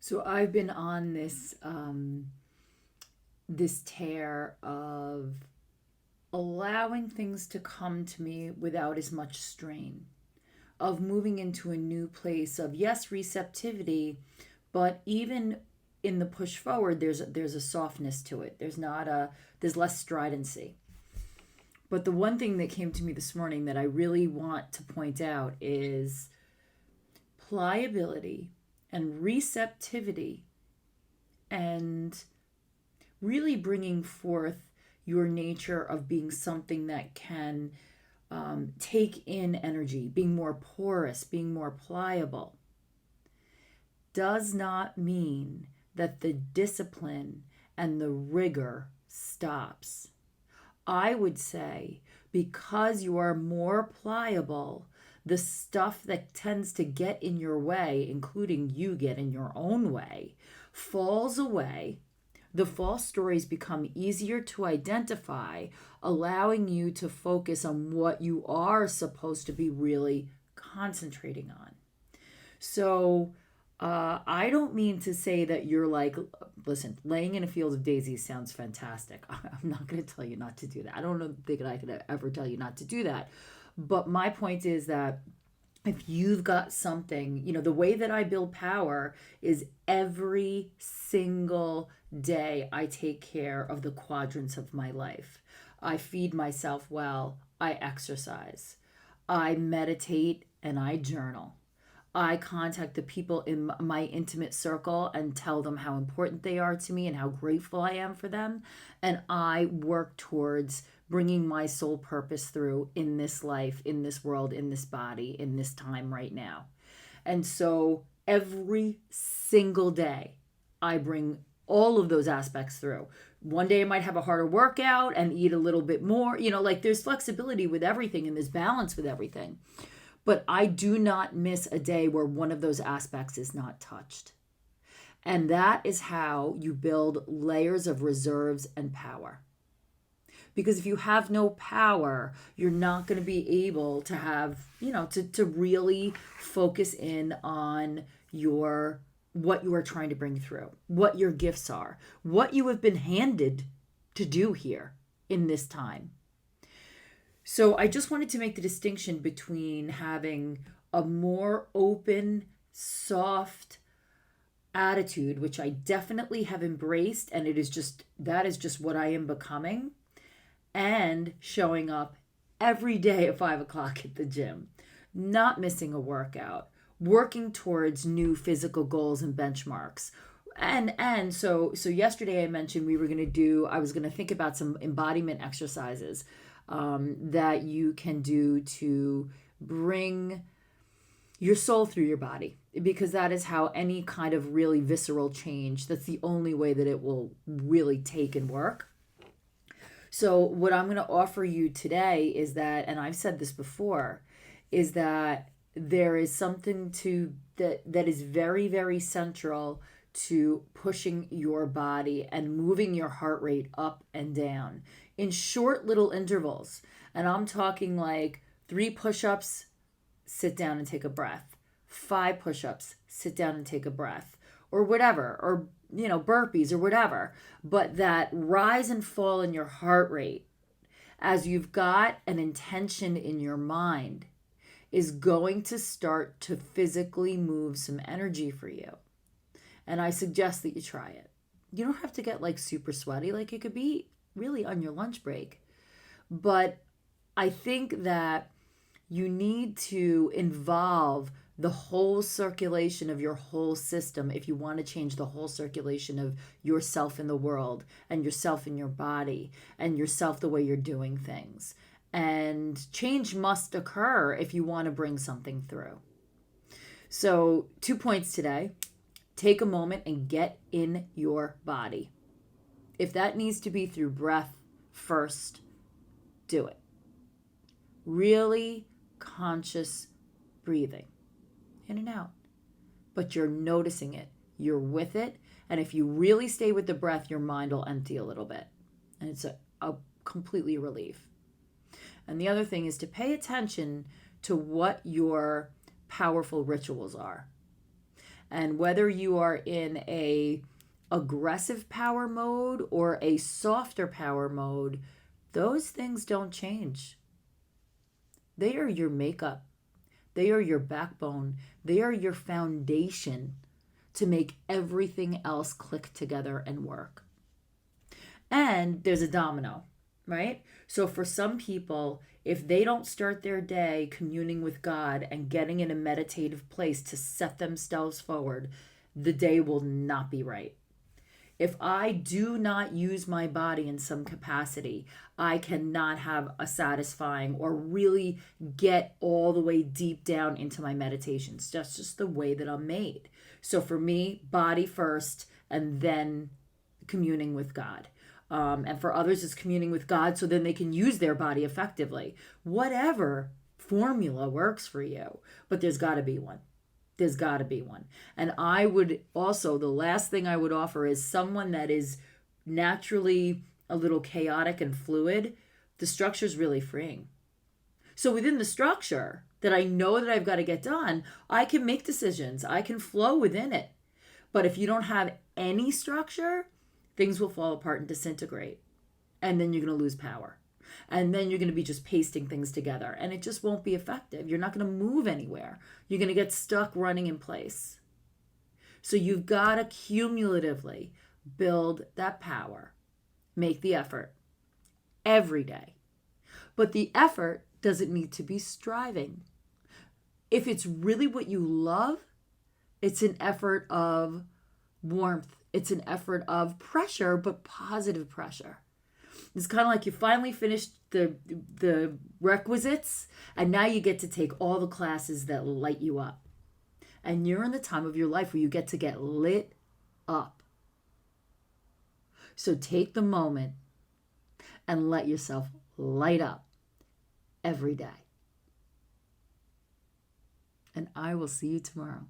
So I've been on this tear of allowing things to come to me without as much strain, of moving into a new place of yes, receptivity, but even in the push forward, there's a softness to it. There's less stridency. But the one thing that came to me this morning that I really want to point out is pliability and receptivity and really bringing forth your nature of being something that can take in energy, being more porous, being more pliable, does not mean that the discipline and the rigor stops. I would say because you are more pliable, the stuff that tends to get in your way, including you get in your own way, falls away. The false stories become easier to identify, allowing you to focus on what you are supposed to be really concentrating on. So, I don't mean to say that you're like, listen, laying in a field of daisies sounds fantastic. I'm not going to tell you not to do that. I don't think that I could ever tell you not to do that. But my point is that if you've got something, the way that I build power is every single day I take care of the quadrants of my life. I feed myself well, I exercise, I meditate, and I journal. I contact the people in my intimate circle and tell them how important they are to me and how grateful I am for them. And I work towards bringing my soul purpose through in this life, in this world, in this body, in this time right now. And so every single day, I bring all of those aspects through. One day I might have a harder workout and eat a little bit more. Like there's flexibility with everything and there's balance with everything. But I do not miss a day where one of those aspects is not touched. And that is how you build layers of reserves and power. Because if you have no power, you're not going to be able to have, to really focus in on what you are trying to bring through, what your gifts are, what you have been handed to do here in this time. So I just wanted to make the distinction between having a more open, soft attitude, which I definitely have embraced, and that is just what I am becoming, and showing up every day at 5 o'clock at the gym, not missing a workout, working towards new physical goals and benchmarks. And so yesterday I mentioned I was going to think about some embodiment exercises that you can do to bring your soul through your body, because that is how any kind of really visceral change, that's the only way that it will really take and work. So what I'm going to offer you today is that, and I've said this before, is that there is something that is very, very central to pushing your body and moving your heart rate up and down in short little intervals. And I'm talking like 3 push-ups, sit down and take a breath. 5 push-ups, sit down and take a breath. Or whatever, or burpees or whatever. But that rise and fall in your heart rate as you've got an intention in your mind is going to start to physically move some energy for you. And I suggest that you try it. You don't have to get like super sweaty, like it could be really on your lunch break. But I think that you need to involve the whole circulation of your whole system if you want to change the whole circulation of yourself in the world and yourself in your body and yourself the way you're doing things. And change must occur if you want to bring something through. So 2 points today. Take a moment and get in your body. If that needs to be through breath first, do it. Really conscious breathing in and out. But you're noticing it. You're with it. And if you really stay with the breath, your mind will empty a little bit. And it's a completely relief. And the other thing is to pay attention to what your powerful rituals are. And whether you are in a aggressive power mode or a softer power mode, those things don't change. They are your makeup. They are your backbone. They are your foundation to make everything else click together and work. And there's a domino, right? So for some people, if they don't start their day communing with God and getting in a meditative place to set themselves forward, the day will not be right. If I do not use my body in some capacity, I cannot have a satisfying or really get all the way deep down into my meditations. That's just the way that I'm made. So for me, body first and then communing with God. And for others, it's communing with God so then they can use their body effectively. Whatever formula works for you, but there's got to be one. There's got to be one. And I would also, the last thing I would offer is someone that is naturally a little chaotic and fluid. The structure is really freeing. So within the structure that I know that I've got to get done, I can make decisions. I can flow within it. But if you don't have any structure, things will fall apart and disintegrate. And then you're going to lose power. And then you're going to be just pasting things together. And it just won't be effective. You're not going to move anywhere. You're going to get stuck running in place. So you've got to cumulatively build that power. Make the effort every day. But the effort doesn't need to be striving. If it's really what you love, it's an effort of warmth. It's an effort of pressure, but positive pressure. It's kind of like you finally finished the requisites, and now you get to take all the classes that light you up. And you're in the time of your life where you get to get lit up. So take the moment and let yourself light up every day. And I will see you tomorrow.